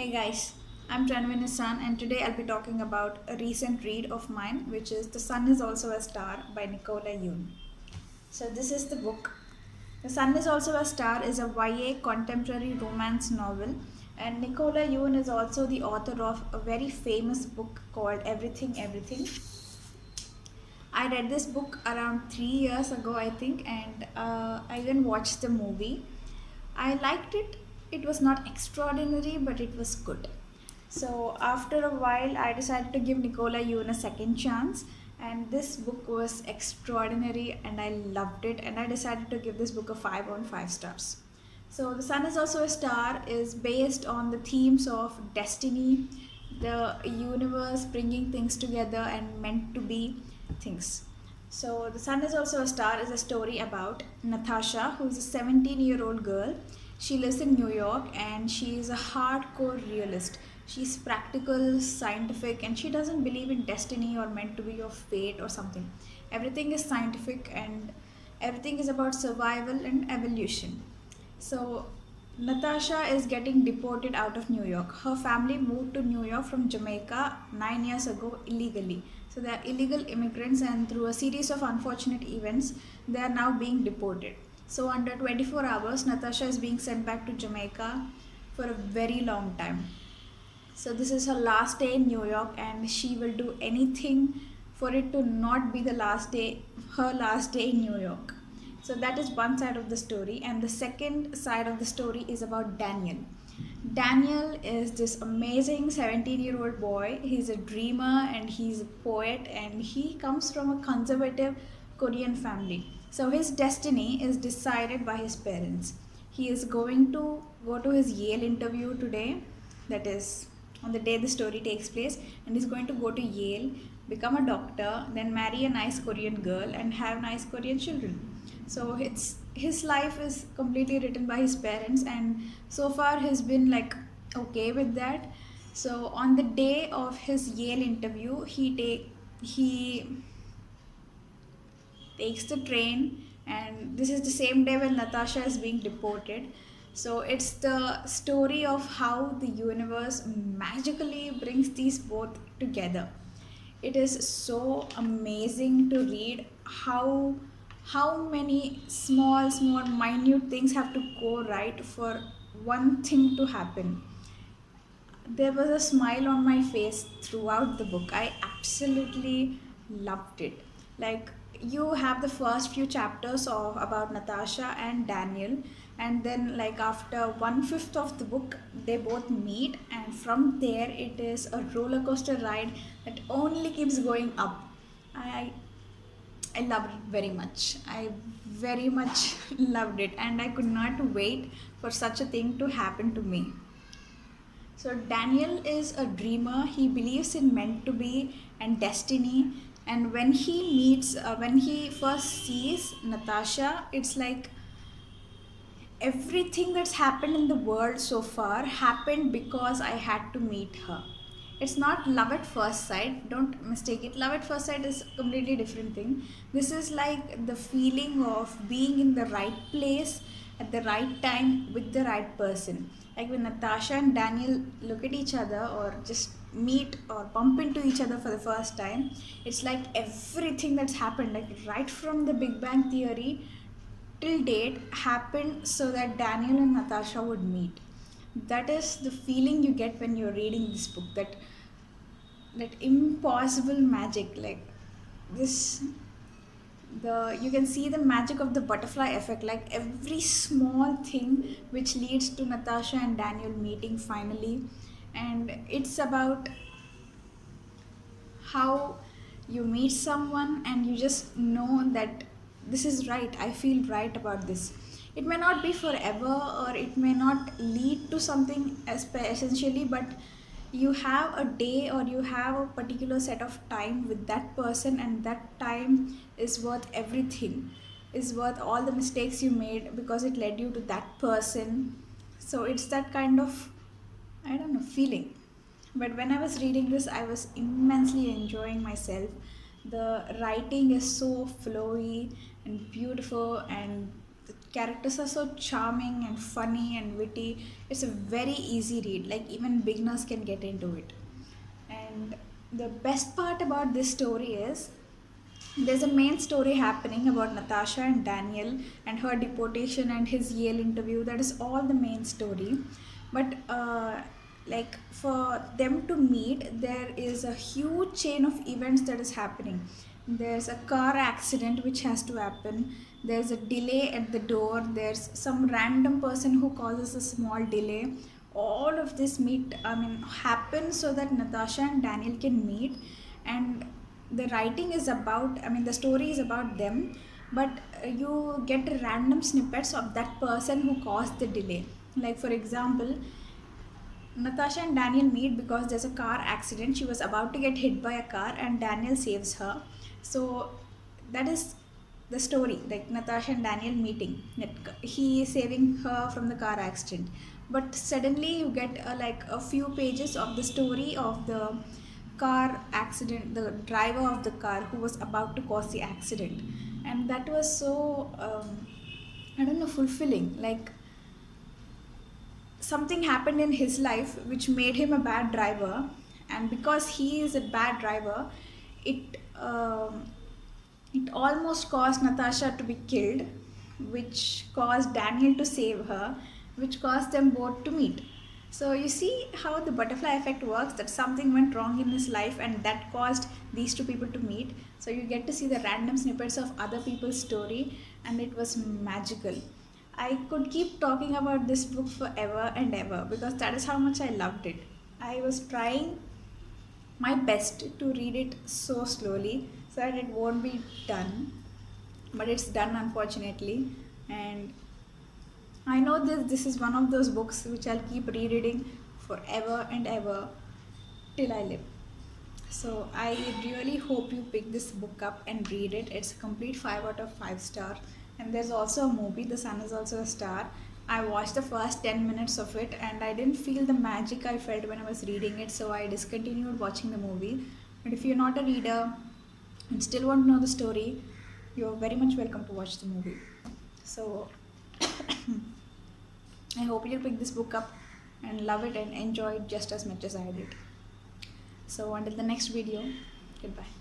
Hey guys, I'm Tranvin Nissan and today I'll be talking about a recent read of mine which is The Sun is Also a Star by Nicola Yoon. So this is the book. The Sun is Also a Star is a YA contemporary romance novel and Nicola Yoon is also the author of a very famous book called Everything Everything. I read this book around 3 years ago, I think, and I even watched the movie. I liked it. It was not extraordinary, but it was good. So after a while, I decided to give Nicola Yoon a second chance, and this book was extraordinary, and I loved it. And I decided to give this book a 5 on 5 stars. So The Sun is Also a Star is based on the themes of destiny, the universe bringing things together and meant to be things. So The Sun is Also a Star is a story about Natasha, who is a 17-year-old girl. She lives in New York and she is a hardcore realist. She's practical, scientific, and she doesn't believe in destiny or meant to be or fate or something. Everything is scientific and everything is about survival and evolution. So Natasha is getting deported out of New York. Her family moved to New York from Jamaica 9 years ago illegally. So they are illegal immigrants, and through a series of unfortunate events, they are now being deported. So under 24 hours, Natasha is being sent back to Jamaica for a very long time. So this is her last day in New York, and she will do anything for it to not be the last day, her last day in New York. So that is one side of the story, and the second side of the story is about Daniel. Daniel is this amazing 17-year-old boy. He's a dreamer and he's a poet, and he comes from a conservative Korean family. So his destiny is decided by his parents. He is going to go to his Yale interview today, that is on the day the story takes place, and he's going to go to Yale, become a doctor, then marry a nice Korean girl and have nice Korean children. So it's his life is completely written by his parents, and so far he's been like okay with that. So on the day of his Yale interview, he takes the train, and this is the same day when Natasha is being deported. So it's the story of how the universe magically brings these both together. It is so amazing to read how many small minute things have to go right for one thing to happen. There was a smile on my face throughout the book. I absolutely loved it. Like, you have the first few chapters of about Natasha and Daniel, and then like after 1/5 of the book they both meet, and from there it is a roller coaster ride that only keeps going up. I i loved it very much. I very much loved it, and I could not wait for such a thing to happen to me. So Daniel is a dreamer. He believes in meant to be and destiny. And when he first sees Natasha, it's like everything that's happened in the world so far happened because I had to meet her. It's not love at first sight. Don't mistake it. Love at first sight is a completely different thing. This is like the feeling of being in the right place at the right time with the right person. Like when Natasha and Daniel look at each other or just meet or bump into each other for the first time, it's like everything that's happened, like right from the Big Bang Theory till date, happened so that Daniel and Natasha would meet. That is the feeling you get when you're reading this book. That impossible magic, like this, the you can see the magic of the butterfly effect, like every small thing which leads to Natasha and Daniel meeting finally. And it's about how you meet someone and you just know that this is right, I feel right about this. It may not be forever or it may not lead to something essentially, but you have a day or you have a particular set of time with that person, and that time is worth everything, is worth all the mistakes you made because it led you to that person. So it's that kind of, I don't know, feeling. But when I was reading this, I was immensely enjoying myself. The writing is so flowy and beautiful, and the characters are so charming and funny and witty. It's a very easy read, like even beginners can get into it. And the best part about this story is there's a main story happening about Natasha and Daniel and her deportation and his Yale interview. That is all the main story. But like for them to meet, there is a huge chain of events that is happening. There's a car accident which has to happen. There's a delay at the door. There's some random person who causes a small delay. All of this happen so that Natasha and Daniel can meet. And the writing is about, the story is about them, but you get random snippets of that person who caused the delay. Like for example, Natasha and Daniel meet because there's a car accident. She was about to get hit by a car and Daniel saves her. So that is the story, like Natasha and Daniel meeting. He is saving her from the car accident. But suddenly you get like a few pages of the story of the car accident, the driver of the car who was about to cause the accident. And that was so, I don't know, fulfilling. Like something happened in his life which made him a bad driver, and because he is a bad driver, it it almost caused Natasha to be killed, which caused Daniel to save her, which caused them both to meet. So you see how the butterfly effect works, that something went wrong in his life and that caused these two people to meet. So you get to see the random snippets of other people's story, and it was magical. I could keep talking about this book forever and ever because that is how much I loved it. I was trying my best to read it so slowly so that it won't be done, but it's done unfortunately. And I know this is one of those books which I'll keep rereading forever and ever till I live. So I really hope you pick this book up and read it. It's a complete 5 out of 5 star. And there's also a movie, The Sun is Also a Star. I watched the first 10 minutes of it and I didn't feel the magic I felt when I was reading it, so I discontinued watching the movie. But if you're not a reader and still want to know the story, you're very much welcome to watch the movie. So I hope you'll pick this book up and love it and enjoy it just as much as I did. So until the next video, goodbye.